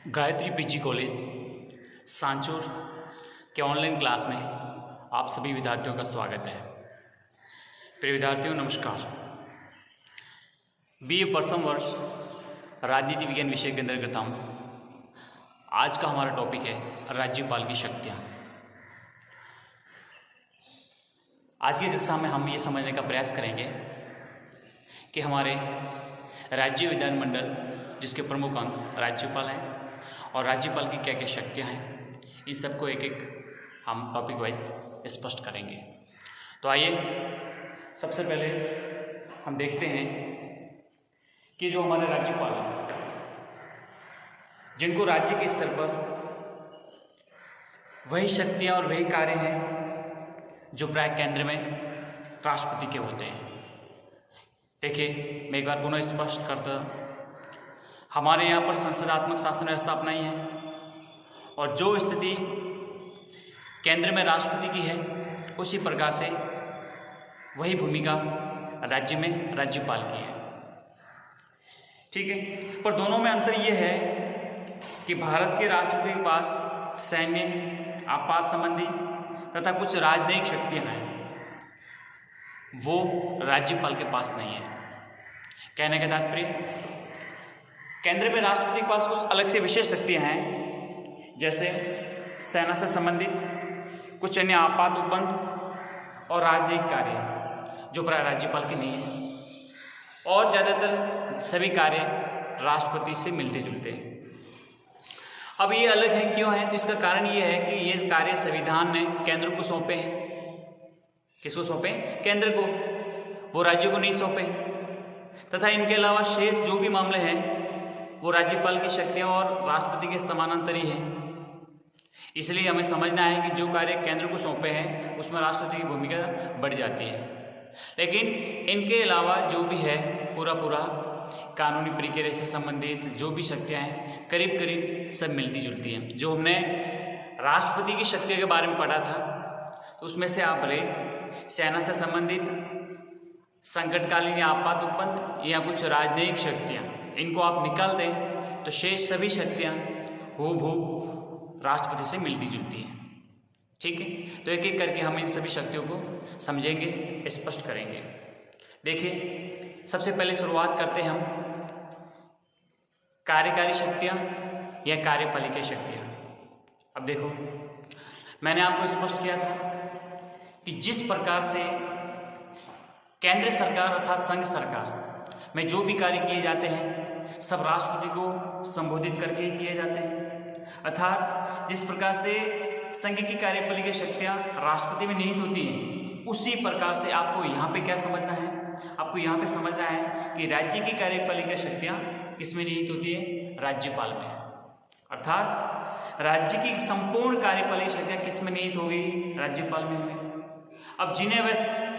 Gayatri PG college Sanchore के online class में आप सभी विद्यार्थियों का स्वागत है। प्रिय विद्यार्थियों नमस्कार। बीए प्रथम वर्ष राजनीति विज्ञान विषय के अंतर्गत हूँ। आज का हमारा टॉपिक है राज्यपाल की शक्तियाँ। आज की कक्षा में हम ये समझने का प्रयास करेंगे कि हमारे राज्य विधानमंडल जिसके प्रमुख अंग राज्यपाल हैं और राज्यपाल की क्या क्या शक्तियाँ हैं, इस सबको एक एक हम टॉपिक वाइज स्पष्ट करेंगे। तो आइए सबसे पहले हम देखते हैं कि जो हमारे राज्यपाल हैं, जिनको राज्य के स्तर पर वही शक्तियाँ और वही कार्य हैं जो प्राय केंद्र में राष्ट्रपति के होते हैं। देखिए, मैं एक बार पुनः स्पष्ट करता, हमारे यहाँ पर संसदात्मक शासन व्यवस्था अपनाई है और जो स्थिति केंद्र में राष्ट्रपति की है उसी प्रकार से वही भूमिका राज्य में राज्यपाल की है। ठीक है, पर दोनों में अंतर यह है कि भारत के राष्ट्रपति के पास सैन्य, आपात संबंधी तथा कुछ राजनयिक शक्तियाँ हैं, वो राज्यपाल के पास नहीं है। कहने का तात्पर्य, केंद्र में राष्ट्रपति के पास कुछ अलग से विशेष शक्तियां हैं, जैसे सेना से संबंधित कुछ अन्य आपात उपबंध और राजनयिक कार्य, जो प्राय राज्यपाल के नहीं है। और ज़्यादातर सभी कार्य राष्ट्रपति से मिलते जुलते हैं। अब ये अलग है, क्यों है? इसका कारण ये है कि ये कार्य संविधान ने केंद्र को सौंपे हैं। किसको सौंपे? केंद्र को, वो राज्यों को नहीं सौंपे। तथा इनके अलावा शेष जो भी मामले हैं वो राज्यपाल की शक्तियाँ और राष्ट्रपति के समानांतर ही है। इसलिए हमें समझना है कि जो कार्य केंद्र को सौंपे हैं उसमें राष्ट्रपति की भूमिका बढ़ जाती है, लेकिन इनके अलावा जो भी है पूरा कानूनी प्रक्रिया से संबंधित जो भी शक्तियाँ हैं करीब करीब सब मिलती जुलती हैं। जो हमने राष्ट्रपति की शक्तियों के बारे में पढ़ा था तो उसमें से आप भले सेना से संबंधित संकटकालीन या आपात उपबंध या कुछ राजनयिक शक्तियाँ, इनको आप निकाल दें तो शेष सभी शक्तियाँ हूबहू राष्ट्रपति से मिलती जुलती हैं। ठीक है, तो एक एक करके हम इन सभी शक्तियों को समझेंगे, स्पष्ट करेंगे। देखिए, सबसे पहले शुरुआत करते हैं हम कार्यकारी शक्तियाँ या कार्यपालिका शक्तियाँ। अब देखो, मैंने आपको स्पष्ट किया था कि जिस प्रकार से केंद्र सरकार अर्थात संघ सरकार में जो भी कार्य किए जाते हैं सब राष्ट्रपति को संबोधित करके ही किए जाते हैं, अर्थात जिस प्रकार से संघ की कार्यपालिका शक्तियाँ राष्ट्रपति में निहित होती हैं, उसी प्रकार से आपको यहाँ पे क्या समझना है? आपको यहाँ पे समझना है कि राज्य की कार्यपालिका शक्तियाँ किसमें निहित होती है? राज्यपाल में। अर्थात राज्य की संपूर्ण कार्यपालिका शक्तियाँ किसमें निहित होगी? राज्यपाल में होगी। अब जिन्हें वह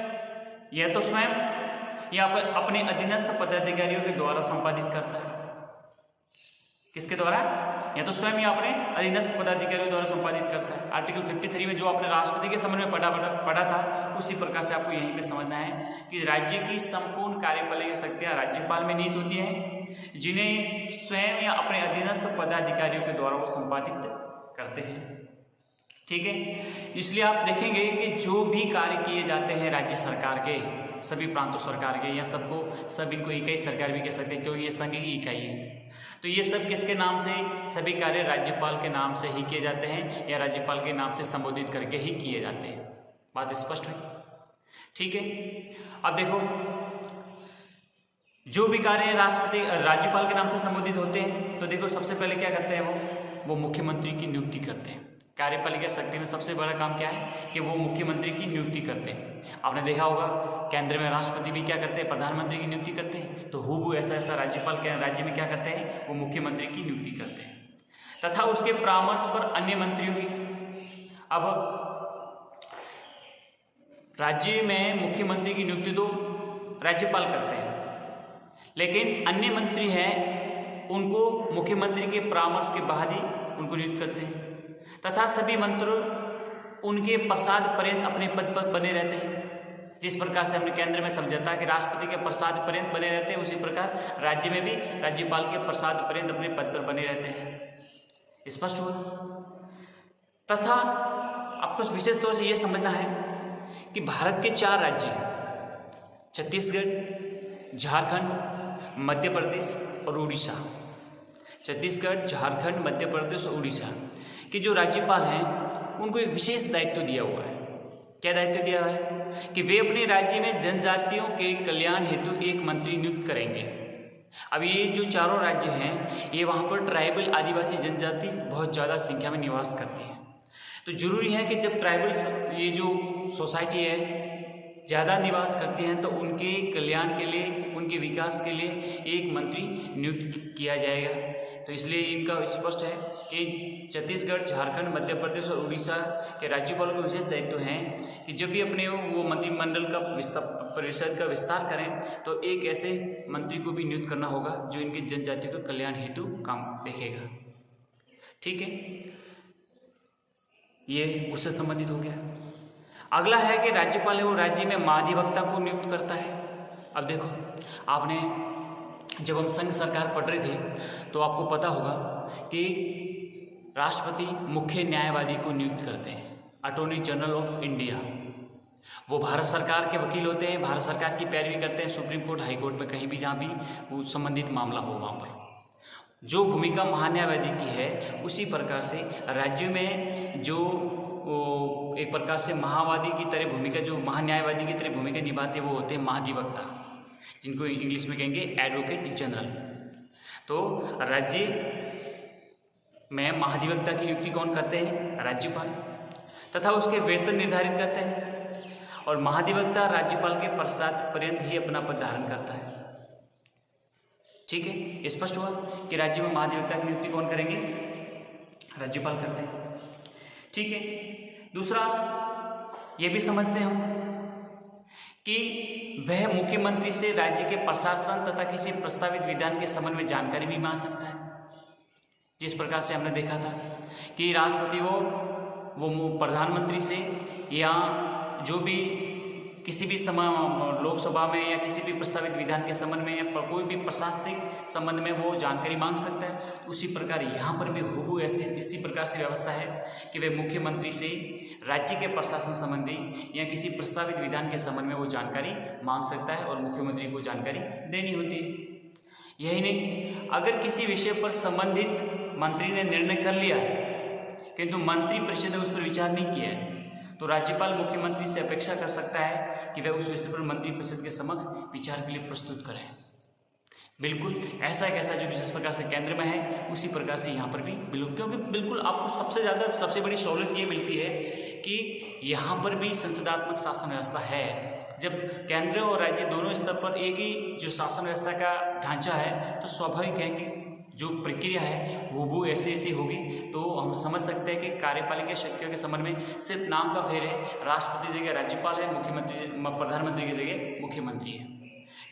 यह तो स्वयं या अपने अधीनस्थ पदाधिकारियों के द्वारा संपादित करता है। किसके द्वारा? या तो स्वयं या अपने अधीनस्थ पदाधिकारियों द्वारा संपादित करता है। आर्टिकल 53 में जो आपने राष्ट्रपति के संबंध में पढ़ा था, उसी प्रकार से आपको यहीं पे समझना है कि राज्य की संपूर्ण कार्यपालिका शक्तियाँ राज्यपाल में निहित होती हैं, जिन्हें स्वयं या अपने अधीनस्थ पदाधिकारियों के द्वारा वो संपादित करते हैं। ठीक है, इसलिए आप देखेंगे कि जो भी कार्य किए जाते हैं राज्य सरकार के, सभी प्रांतों सरकार के, या सब इनको इकाई सरकार भी कह सकते हैं क्योंकि ये संघ की इकाई है। तो ये सब किसके नाम से? सभी कार्य राज्यपाल के नाम से ही किए जाते हैं या राज्यपाल के नाम से संबोधित करके ही किए जाते हैं। बात स्पष्ट हुई? ठीक है, अब देखो, जो भी कार्य राज्यपाल के नाम से संबोधित होते हैं तो देखो सबसे पहले क्या करते हैं? वो मुख्यमंत्री की नियुक्ति करते हैं। कार्यपालिका शक्ति में सबसे बड़ा काम क्या है कि वो मुख्यमंत्री की नियुक्ति करते हैं। आपने देखा होगा केंद्र में राष्ट्रपति भी क्या करते हैं? प्रधानमंत्री की नियुक्ति करते हैं। तो हूबहू ऐसा राज्यपाल के राज्य में क्या करते हैं? वो मुख्यमंत्री की नियुक्ति करते हैं तथा उसके परामर्श पर अन्य मंत्रियों की। अब राज्य में मुख्यमंत्री की नियुक्ति तो राज्यपाल करते हैं, लेकिन अन्य मंत्री हैं उनको मुख्यमंत्री के परामर्श के बाद ही उनको नियुक्त करते हैं तथा सभी मंत्री उनके प्रसाद पर्यंत अपने पद पर बने रहते हैं। जिस प्रकार से हमने केंद्र में समझा था कि राष्ट्रपति के प्रसाद पर्यंत बने रहते हैं, उसी प्रकार राज्य में भी राज्यपाल के प्रसाद पर्यंत अपने पद पर बने रहते हैं। स्पष्ट हुआ। तथा आपको विशेष तौर से यह समझना है कि भारत के 4 राज्य छत्तीसगढ़, झारखंड, मध्य प्रदेश और उड़ीसा, छत्तीसगढ़, झारखंड, मध्य प्रदेश और उड़ीसा के जो राज्यपाल हैं उनको एक विशेष दायित्व दिया हुआ है। क्या दायित्व दिया हुआ है कि वे अपने राज्य में जनजातियों के कल्याण हेतु एक मंत्री नियुक्त करेंगे। अब ये जो चारों राज्य हैं ये वहाँ पर ट्राइबल आदिवासी जनजाति बहुत ज़्यादा संख्या में निवास करती है। तो जरूरी है कि जब ट्राइबल ये जो सोसाइटी है ज़्यादा निवास करती हैं तो उनके कल्याण के लिए, उनके विकास के लिए एक मंत्री नियुक्त किया जाएगा। तो इसलिए इनका स्पष्ट है कि छत्तीसगढ़, झारखंड, मध्य प्रदेश और उड़ीसा के राज्यपालों को विशेष दायित्व हैं कि जब भी अपने वो मंत्रिमंडल का परिषद का विस्तार करें तो एक ऐसे मंत्री को भी नियुक्त करना होगा जो इनकी जनजातियों के कल्याण हेतु काम देखेगा। ठीक है, ये उससे संबंधित हो गया। अगला है कि राज्यपाल है वो राज्य में महाधिवक्ता को नियुक्त करता है। अब देखो, आपने जब हम संघ सरकार पढ़ रहे थे तो आपको पता होगा कि राष्ट्रपति मुख्य न्यायवादी को नियुक्त करते हैं, अटॉर्नी जनरल ऑफ इंडिया। वो भारत सरकार के वकील होते हैं, भारत सरकार की पैरवी करते हैं सुप्रीम कोर्ट, हाई कोर्ट में, कहीं भी जहाँ भी वो संबंधित मामला हो वहाँ पर। जो भूमिका महान्यायवादी की है उसी प्रकार से राज्य में जो एक प्रकार से महावादी की तरह भूमिका, जो महान्यायवादी की तरह भूमिका निभाते वो होते हैं महाधिवक्ता, जिनको इंग्लिश में कहेंगे एडवोकेट जनरल। तो राज्य में महाधिवक्ता की नियुक्ति कौन करते हैं? राज्यपाल। तथा उसके वेतन निर्धारित करते हैं और महाधिवक्ता राज्यपाल के पश्चात पर्यंत ही अपना पद धारण करता है। ठीक है, स्पष्ट हुआ कि राज्य में महाधिवक्ता की नियुक्ति कौन करेंगे? राज्यपाल करते हैं। ठीक है, दूसरा ये भी समझते हैं हम कि वह मुख्यमंत्री से राज्य के प्रशासन तथा किसी प्रस्तावित विधान के संबंध में जानकारी भी मांग सकता है। जिस प्रकार से हमने देखा था कि राष्ट्रपति वो प्रधानमंत्री से या जो भी किसी भी लोकसभा में या किसी भी प्रस्तावित विधान के संबंध में या कोई भी प्रशासनिक संबंध में वो जानकारी मांग सकता है। उसी प्रकार यहाँ पर भी हुबहू ऐसी इसी प्रकार से व्यवस्था है कि वे मुख्यमंत्री से राज्य के प्रशासन संबंधी या किसी प्रस्तावित विधान के संबंध में वो जानकारी मांग सकता है और मुख्यमंत्री को जानकारी देनी होती है। यही नहीं, अगर किसी विषय पर संबंधित मंत्री ने निर्णय कर लिया है किंतु मंत्रिपरिषद ने उस पर विचार नहीं किया है तो राज्यपाल मुख्यमंत्री से अपेक्षा कर सकता है कि वह उस विषय पर मंत्रिपरिषद के समक्ष विचार के लिए प्रस्तुत करें। बिल्कुल ऐसा एक ऐसा जो जिस प्रकार से केंद्र में है उसी प्रकार से यहाँ पर भी बिल्कुल, क्योंकि बिल्कुल आपको सबसे बड़ी सहूलियत ये मिलती है कि यहाँ पर भी संसदात्मक शासन व्यवस्था है। जब केंद्र और राज्य दोनों स्तर पर एक ही जो शासन व्यवस्था का ढांचा है तो स्वाभाविक है कि जो प्रक्रिया है वो ऐसी होगी। तो हम समझ सकते हैं कि कार्यपालिका शक्तियों के संबंध में सिर्फ नाम का फेर है, राष्ट्रपति जगह राज्यपाल है, मुख्यमंत्री प्रधानमंत्री की जगह मुख्यमंत्री है।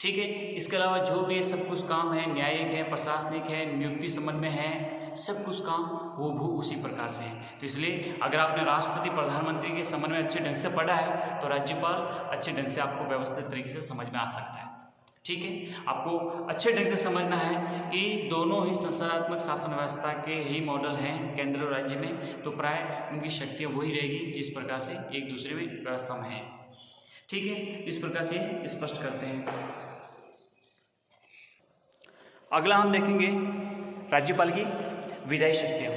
ठीक है, इसके अलावा जो भी सब कुछ काम है, न्यायिक है, प्रशासनिक है, नियुक्ति संबंध में है, सब कुछ काम वो उसी प्रकार से है। तो इसलिए अगर आपने राष्ट्रपति प्रधानमंत्री के संबंध में अच्छे ढंग से पढ़ा है तो राज्यपाल अच्छे ढंग से आपको व्यवस्थित तरीके से समझ में आ सकता है। ठीक है, आपको अच्छे ढंग से समझना है कि दोनों ही संसदात्मक शासन व्यवस्था के ही मॉडल हैं केंद्र और राज्य में, तो प्राय उनकी शक्तियाँ वही रहेगी जिस प्रकार से एक दूसरे में व्यवस्था में है। ठीक है, इस प्रकार से स्पष्ट करते हैं। अगला हम देखेंगे राज्यपाल की विधायी शक्तियाँ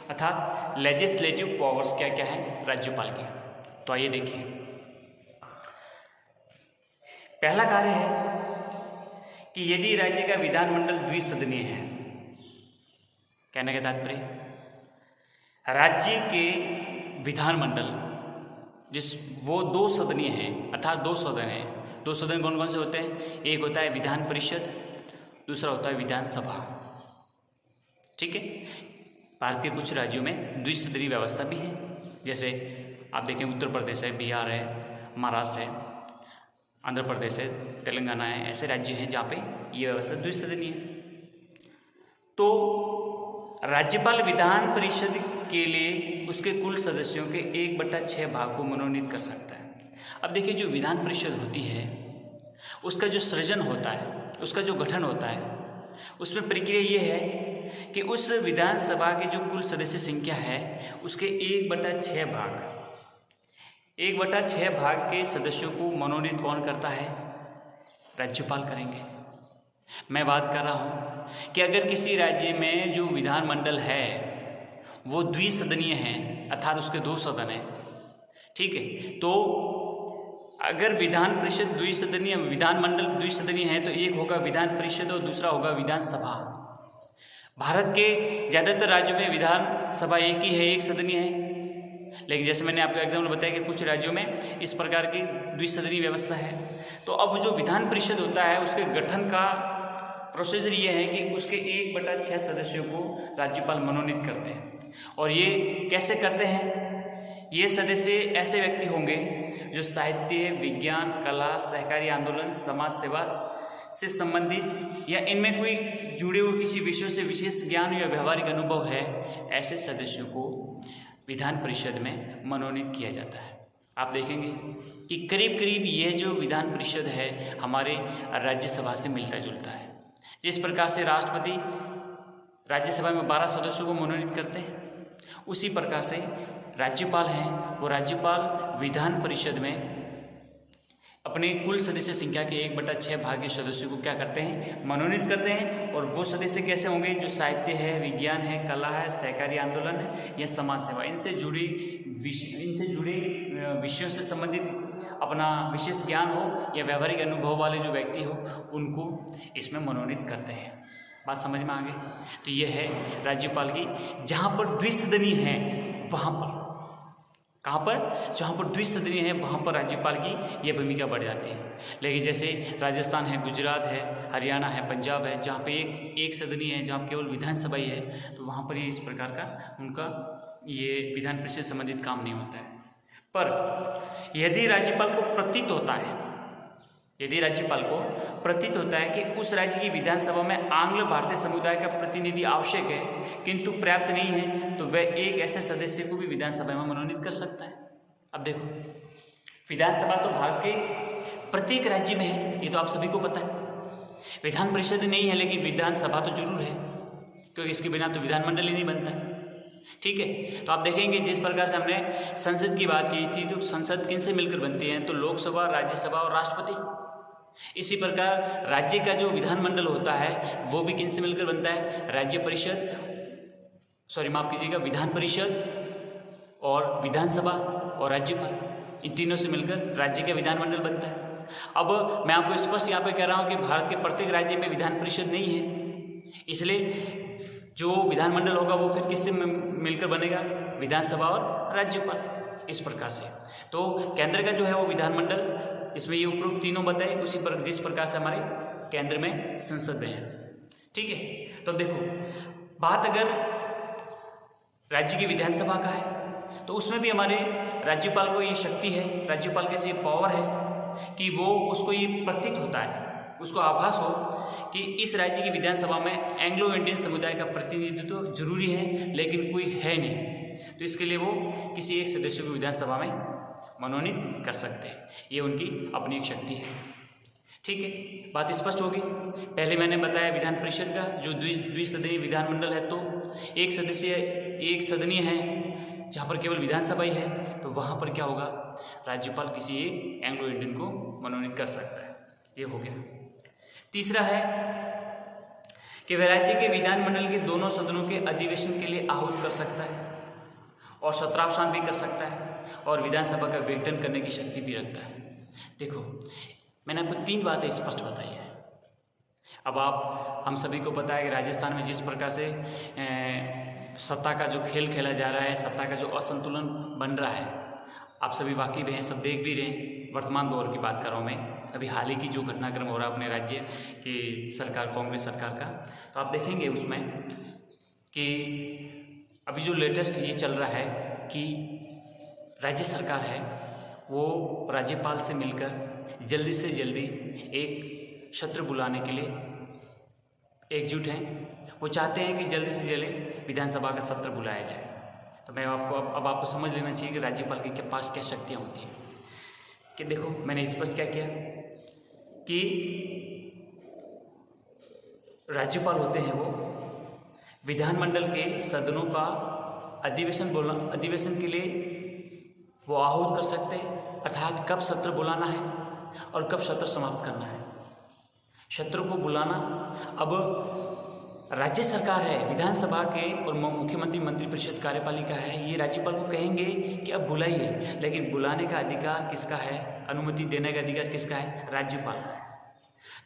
अर्थात लेजिस्लेटिव पावर्स क्या क्या है राज्यपाल की। तो आइए देखिए, पहला कार्य है कि यदि राज्य का विधानमंडल द्विसदनीय है, कहने का तात्पर्य राज्य के विधानमंडल वो 2 सदनीय है अर्थात 2 सदन है। 2 सदन कौन कौन से होते हैं? एक होता है विधान परिषद, दूसरा होता है विधानसभा। ठीक है, भारत के कुछ राज्यों में द्विसदनीय व्यवस्था भी है, जैसे आप देखें उत्तर प्रदेश है, बिहार है, महाराष्ट्र है, आंध्र प्रदेश है, तेलंगाना है। ऐसे राज्य हैं जहाँ पे ये व्यवस्था द्विसदनीय है। तो राज्यपाल विधान परिषद के लिए उसके कुल सदस्यों के 1/6 भाग को मनोनीत कर सकता है। अब देखिए, जो विधान परिषद होती है उसका जो सृजन होता है, उसका जो गठन होता है, उसमें प्रक्रिया ये है कि उस विधानसभा की जो कुल सदस्य संख्या है उसके 1/6 भाग 1/6 भाग के सदस्यों को मनोनीत कौन करता है? राज्यपाल करेंगे। मैं बात कर रहा हूँ कि अगर किसी राज्य में जो विधानमंडल है वो द्विसदनीय है, अर्थात उसके 2 सदन हैं, ठीक है, तो अगर विधान परिषद द्विसदनीय, विधानमंडल द्विसदनीय है तो एक होगा विधान परिषद और दूसरा होगा विधानसभा। भारत के ज़्यादातर राज्यों में विधानसभा एक ही है, एक सदनीय है, लेकिन जैसे मैंने आपको एग्जाम्पल बताया कि कुछ राज्यों में इस प्रकार की द्विसदनीय व्यवस्था है। तो अब जो विधान परिषद होता है उसके गठन का प्रोसीजर ये है कि उसके 1/6 सदस्यों को राज्यपाल मनोनीत करते हैं। और ये कैसे करते हैं? ये सदस्य ऐसे व्यक्ति होंगे जो साहित्य, विज्ञान, कला, सहकारी आंदोलन, समाज सेवा से संबंधित या इनमें कोई जुड़े हुए किसी विषयों से विशेष ज्ञान या व्यवहारिक अनुभव है, ऐसे सदस्यों को विधान परिषद में मनोनीत किया जाता है। आप देखेंगे कि करीब करीब ये जो विधान परिषद है हमारे राज्यसभा से मिलता जुलता है। जिस प्रकार से राष्ट्रपति राज्यसभा में 12 सदस्यों को मनोनीत करते हैं, उसी प्रकार से राज्यपाल हैं वो राज्यपाल विधान परिषद में अपने कुल सदस्य संख्या के 1/6 भाग के सदस्यों को क्या करते हैं? मनोनीत करते हैं। और वो सदस्य कैसे होंगे? जो साहित्य है, विज्ञान है, कला है, सहकारी आंदोलन है या समाज सेवा, इनसे जुड़े विषयों से संबंधित अपना विशेष ज्ञान हो या व्यवहारिक अनुभव वाले जो व्यक्ति हो उनको इसमें मनोनीत करते हैं। बात समझ में आ गई? तो ये है राज्यपाल की, जहाँ पर द्विसदनीय है वहाँ पर, कहाँ पर? जहाँ पर द्विसदनीय है वहाँ पर राज्यपाल की यह भूमिका बढ़ जाती है। लेकिन जैसे राजस्थान है, गुजरात है, हरियाणा है, पंजाब है, जहाँ पे एक सदनीय है, जहाँ केवल विधानसभा ही है, तो वहाँ पर ये इस प्रकार का उनका ये विधान परिषद से संबंधित काम नहीं होता है। पर यदि राज्यपाल को प्रतीत होता है कि उस राज्य की विधानसभा में आंग्ल भारतीय समुदाय का प्रतिनिधि आवश्यक है किंतु पर्याप्त नहीं है, तो वह एक ऐसे सदस्य को भी विधानसभा में मनोनीत कर सकता है। अब देखो, विधानसभा तो भारत के प्रत्येक राज्य में है, ये तो आप सभी को पता है। विधान परिषद नहीं है लेकिन विधानसभा तो जरूर है, क्योंकि इसके बिना तो विधानमंडल ही नहीं बनता है, ठीक है। तो आप देखेंगे जिस प्रकार से हमने संसद की बात की थी, तो संसद किनसे मिलकर बनती है? तो लोकसभा, राज्यसभा और राष्ट्रपति। इसी प्रकार राज्य का जो विधानमंडल होता है वो भी किनसे मिलकर बनता है? विधान परिषद और विधानसभा और राज्यपाल, इन तीनों से मिलकर राज्य का विधानमंडल बनता है। अब मैं आपको स्पष्ट यहाँ पे कह रहा हूँ कि भारत के प्रत्येक राज्य में विधान परिषद नहीं है, इसलिए जो विधानमंडल होगा वो फिर किससे मिलकर बनेगा? विधानसभा और राज्यपाल। इस प्रकार से तो केंद्र का जो है वो विधानमंडल, इसमें ये उपरोक्त तीनों बताए, उसी पर जिस प्रकार से हमारे केंद्र में संसद में है, ठीक है। तो देखो, बात अगर राज्य की विधानसभा का है तो उसमें भी हमारे राज्यपाल को ये शक्ति है, राज्यपाल के से पावर है कि वो उसको ये प्रतीत होता है, उसको आभास हो कि इस राज्य की विधानसभा में एंग्लो इंडियन समुदाय का प्रतिनिधित्व तो जरूरी है लेकिन कोई है नहीं, तो इसके लिए वो किसी एक सदस्य को विधानसभा में मनोनीत कर सकते हैं। ये उनकी अपनी एक शक्ति है, ठीक है। बात स्पष्ट होगी। पहले मैंने बताया विधान परिषद का जो द्विसदनीय विधानमंडल है, तो एक सदनीय है जहाँ पर केवल विधानसभा ही है, तो वहाँ पर क्या होगा? राज्यपाल किसी एक एंग्लो इंडियन को मनोनीत कर सकता है। ये हो गया। तीसरा है कि वह राज्य के विधानमंडल के दोनों सदनों के अधिवेशन के लिए आहूत कर सकता है और सत्रावसान भी कर सकता है और विधानसभा का विघटन करने की शक्ति भी रखता है। देखो, मैंने आपको 3 बातें स्पष्ट बताई है। अब हम सभी को पता है कि राजस्थान में जिस प्रकार से सत्ता का जो खेल खेला जा रहा है, सत्ता का जो असंतुलन बन रहा है, आप सभी वाकिफ हैं, सब देख भी रहे हैं। वर्तमान दौर की बात कर रहा हूँ मैं, अभी हाल ही की जो घटनाक्रम हो रहा है अपने राज्य की सरकार, कांग्रेस सरकार का, तो आप देखेंगे उसमें कि अभी जो लेटेस्ट ये चल रहा है कि राज्य सरकार है वो राज्यपाल से मिलकर जल्दी से जल्दी एक सत्र बुलाने के लिए एकजुट हैं। वो चाहते हैं कि जल्दी से जल्दी विधानसभा का सत्र बुलाया जाए। तो मैं आपको समझ लेना चाहिए कि राज्यपाल के पास क्या शक्तियाँ होती हैं। कि देखो, मैंने स्पष्ट क्या किया कि राज्यपाल होते हैं वो विधानमंडल के सदनों का अधिवेशन के लिए वो आहूत कर सकते हैं, अर्थात कब सत्र बुलाना है और कब सत्र समाप्त करना है। सत्र को बुलाना अब राज्य सरकार है, विधानसभा के और मुख्यमंत्री मंत्रिपरिषद कार्यपालिका है, ये राज्यपाल को कहेंगे कि अब बुलाइए, लेकिन बुलाने का अधिकार किसका है, अनुमति देने का अधिकार किसका है, राज्यपाल का है।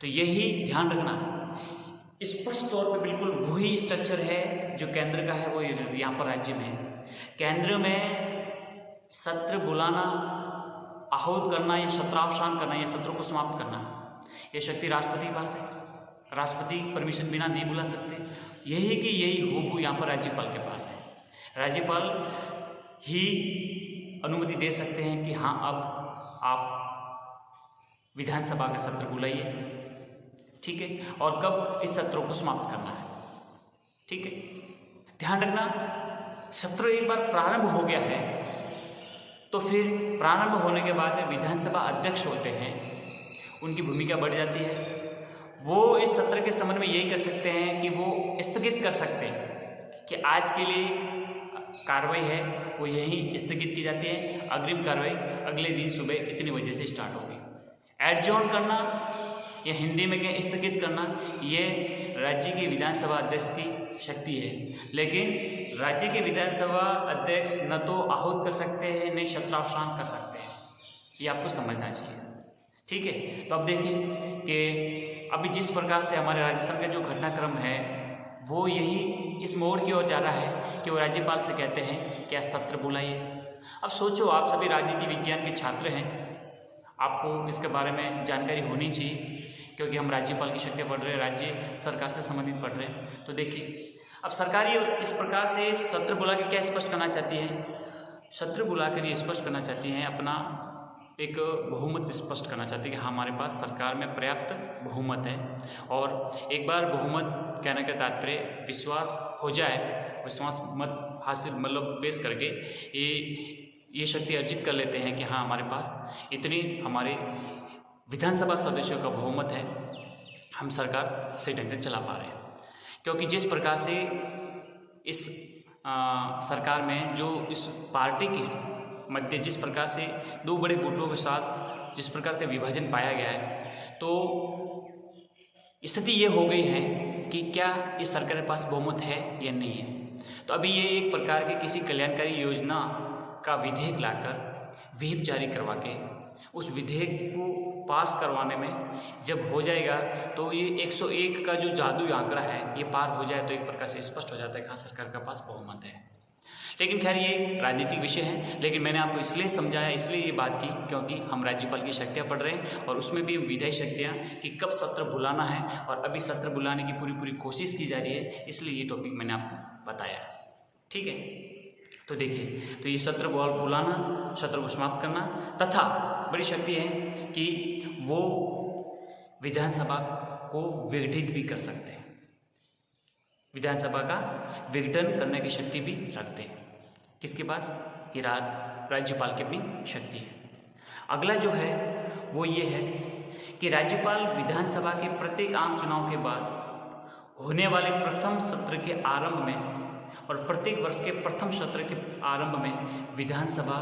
तो यही ध्यान रखना, स्पष्ट तौर पर बिल्कुल वही स्ट्रक्चर है जो केंद्र का है, वो यहाँ पर राज्य में है। केंद्र में सत्र बुलाना, आहूत करना या सत्रावसान करना या सत्रों को समाप्त करना, ये शक्ति राष्ट्रपति के पास है। राष्ट्रपति परमिशन बिना नहीं बुला सकते। यही कि यही हुबहू यहाँ पर राज्यपाल के पास है। राज्यपाल ही अनुमति दे सकते हैं कि हाँ अब आप विधानसभा का सत्र बुलाइए, ठीक है, और कब इस सत्रों को समाप्त करना है, ठीक है। ध्यान रखना, सत्र एक बार प्रारंभ हो गया है तो फिर प्रारंभ होने के बाद विधानसभा अध्यक्ष होते हैं, उनकी भूमिका बढ़ जाती है। वो इस सत्र के संबंध में यही कर सकते हैं कि वो स्थगित कर सकते हैं कि आज के लिए कार्रवाई है वो यहीं स्थगित की जाती है, अग्रिम कार्रवाई अगले दिन सुबह इतने बजे से स्टार्ट होगी। एडजॉर्न करना या हिंदी में क्या स्थगित करना, ये राज्य के विधानसभा अध्यक्ष की शक्ति है, लेकिन राज्य के विधानसभा अध्यक्ष न तो आहूत कर सकते हैं न सत्रावसान कर सकते हैं, ये आपको समझना चाहिए, ठीक है। तो अब देखें कि अभी जिस प्रकार से हमारे राजस्थान का जो घटनाक्रम है वो यही इस मोड़ की ओर जा रहा है कि वो राज्यपाल से कहते हैं कि आज सत्र बुलाइए। अब सोचो, आप सभी राजनीति विज्ञान के छात्र हैं, आपको इसके बारे में जानकारी होनी चाहिए क्योंकि हम राज्यपाल की शक्ति पढ़ रहे हैं, राज्य सरकार से संबंधित पढ़ रहे हैं। तो देखिए, अब सरकार ये इस प्रकार से सत्र बुला के क्या स्पष्ट करना चाहती है, सत्र बुलाकर ये स्पष्ट करना चाहती हैं अपना एक बहुमत स्पष्ट करना चाहती है कि हाँ हमारे पास सरकार में पर्याप्त बहुमत है, और एक बार बहुमत कहने का तात्पर्य विश्वास हो जाए, विश्वास मत हासिल मतलब पेश करके ये शक्ति अर्जित कर लेते हैं कि हाँ हमारे पास इतनी हमारे विधानसभा सदस्यों का बहुमत है, हम सरकार सही ढंग से चला पा रहे हैं। क्योंकि जिस प्रकार से इस सरकार में जो इस पार्टी की मध्य जिस प्रकार से दो बड़े गुटों के साथ जिस प्रकार का विभाजन पाया गया है, तो स्थिति ये हो गई है कि क्या इस सरकार के पास बहुमत है या नहीं है। तो अभी ये एक प्रकार की किसी कल्याणकारी योजना का विधेयक लाकर व्हिप जारी करवा के उस विधेयक को पास करवाने में जब हो जाएगा तो ये 101 का जो जादुई आंकड़ा है ये पार हो जाए तो एक प्रकार से स्पष्ट हो जाता है कि हाँ सरकार के पास बहुमत है। लेकिन खैर ये राजनीतिक विषय है, लेकिन मैंने आपको इसलिए समझाया, इसलिए ये बात की क्योंकि हम राज्यपाल की शक्तियाँ पढ़ रहे हैं और उसमें भी विधायी शक्तियाँ कि कब सत्र बुलाना है, और अभी सत्र बुलाने की पूरी कोशिश की जा रही है, इसलिए ये टॉपिक मैंने आपको बताया, ठीक है। तो देखिए, तो ये सत्र बुलाना, सत्र को समाप्त करना, तथा बड़ी शक्ति है कि वो विधानसभा को विघटित भी कर सकते हैं, विधानसभा का विघटन करने की शक्ति भी रखते हैं। किसके पास? ये राज्यपाल की अपनी शक्ति है। अगला जो है वो ये है कि राज्यपाल विधानसभा के प्रत्येक आम चुनाव के बाद होने वाले प्रथम सत्र के आरंभ में और प्रत्येक वर्ष के प्रथम सत्र के आरंभ में विधानसभा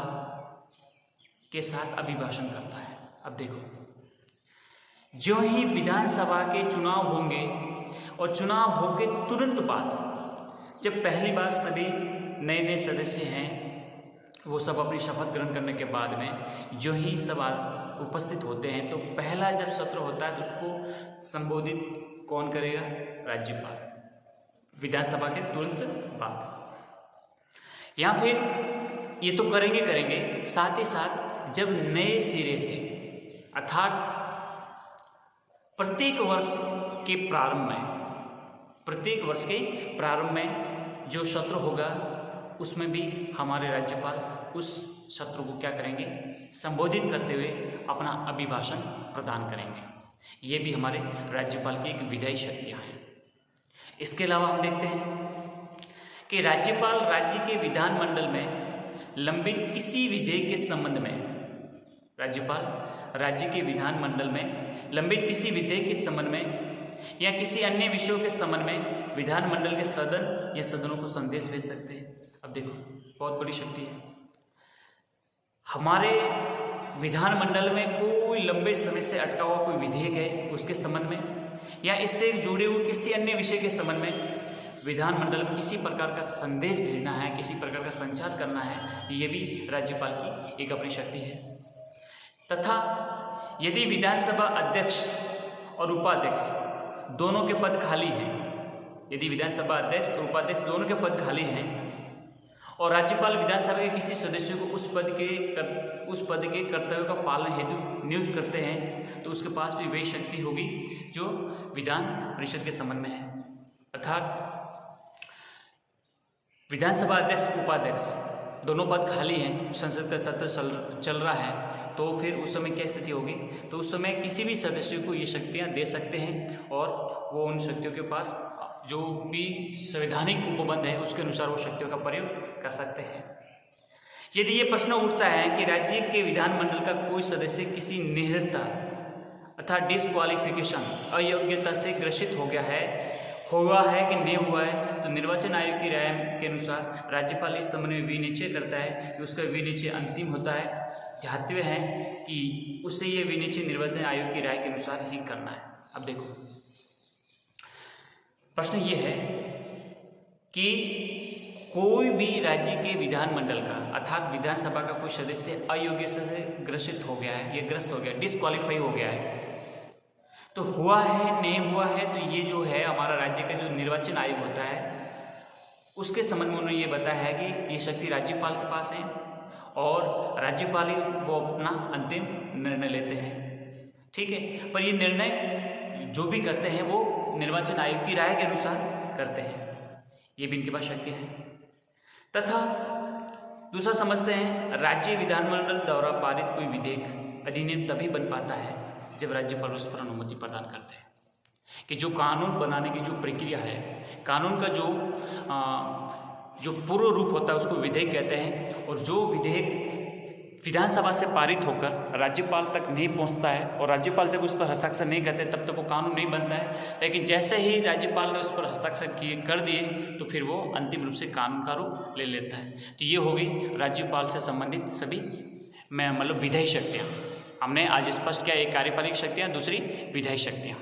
के साथ अभिभाषण करता है। अब देखो, जो ही विधानसभा के चुनाव होंगे और चुनाव होके तुरंत बाद जब पहली बार सभी नए सदस्य हैं वो सब अपनी शपथ ग्रहण करने के बाद में जो ही सब उपस्थित होते हैं तो पहला जब सत्र होता है तो उसको संबोधित कौन करेगा? राज्यपाल, विधानसभा के तुरंत बाद। या फिर ये तो करेंगे, साथ ही साथ जब नए सिरे से अर्थात प्रत्येक वर्ष के प्रारंभ में जो सत्र होगा उसमें भी हमारे राज्यपाल उस सत्र को क्या करेंगे? संबोधित करते हुए अपना अभिभाषण प्रदान करेंगे। ये भी हमारे राज्यपाल की एक विधायी शक्तियाँ हैं। इसके अलावा हम देखते हैं कि राज्यपाल राज्य के विधानमंडल में लंबित किसी विधेयक के संबंध में, राज्यपाल राज्य के विधानमंडल में लंबित किसी विधेयक के संबंध में या किसी अन्य विषयों के संबंध में विधानमंडल के सदन या सदनों को संदेश भेज सकते हैं। अब देखो, बहुत बड़ी शक्ति है। हमारे विधानमंडल में कोई लंबे समय से अटका हुआ कोई विधेयक है उसके संबंध में, या इससे जुड़े हुए किसी अन्य विषय के संबंध में विधानमंडल में किसी प्रकार का संदेश भेजना है, किसी प्रकार का संचार करना है, ये भी राज्यपाल की एक अपनी शक्ति है। तथा यदि विधानसभा अध्यक्ष और उपाध्यक्ष दोनों के पद खाली हैं, यदि विधानसभा अध्यक्ष और उपाध्यक्ष दोनों के पद खाली हैं और राज्यपाल विधानसभा के किसी सदस्य को उस पद के कर्तव्यों का पालन हेतु नियुक्त करते हैं, तो उसके पास भी वही शक्ति होगी जो विधान परिषद के संबंध में है। अर्थात विधानसभा अध्यक्ष उपाध्यक्ष दोनों पद खाली हैं, संसद का सत्र चल रहा है, तो फिर उस समय क्या स्थिति होगी? तो उस समय किसी भी सदस्य को ये शक्तियाँ दे सकते हैं और वो उन शक्तियों के पास जो भी संवैधानिक उपबंध है उसके अनुसार वो शक्तियों का प्रयोग कर सकते हैं। यदि ये प्रश्न उठता है कि राज्य के विधानमंडल का कोई सदस्य किसी निहरता अर्थात डिस्क्वालिफिकेशन अयोग्यता से ग्रसित हुआ है कि नहीं हुआ है, तो निर्वाचन आयोग की राय के अनुसार राज्यपाल इस संबंध में विनिश्चय करता है कि उसका विनिश्चय अंतिम होता है। ध्यातव्य है कि उससे ये विनिश्चय निर्वाचन आयोग की राय के अनुसार ही करना है। अब देखो, प्रश्न ये है कि कोई भी राज्य के विधानमंडल का अर्थात विधानसभा का कोई सदस्य अयोग्य से ग्रसित हो गया है, ये ग्रस्त हो गया, डिस्क्वालीफाई हो गया है, तो हुआ है नहीं हुआ है, तो ये जो है हमारा राज्य का जो निर्वाचन आयोग होता है उसके संबंध में उन्होंने ये बताया है कि ये शक्ति राज्यपाल के पास है और राज्यपाल ही वो अपना अंतिम निर्णय लेते हैं। ठीक है, पर ये निर्णय जो भी करते हैं वो निर्वाचन आयोग की राय के अनुसार करते हैं, ये भी इनके पास शक्ति है। तथा दूसरा समझते हैं, राज्य विधानमंडल द्वारा पारित कोई विधेयक अधिनियम तभी बन पाता है जब राज्यपाल उस पर अनुमति प्रदान करते हैं। कि जो कानून बनाने की जो प्रक्रिया है, कानून का जो पूर्व रूप होता है उसको विधेयक कहते हैं, और जो विधेयक विधानसभा से पारित होकर राज्यपाल तक नहीं पहुंचता है और राज्यपाल जब उस पर हस्ताक्षर नहीं करते तब तक वो कानून नहीं बनता है। लेकिन जैसे ही राज्यपाल ने उस पर हस्ताक्षर कर दिए तो फिर वो अंतिम रूप से कानून का रूप ले लेता है। तो ये हो गई राज्यपाल से संबंधित सभी विधायी शक्तियाँ। हमने आज स्पष्ट किया, एक कार्यपालिक शक्तियाँ, दूसरी विधायी शक्तियाँ।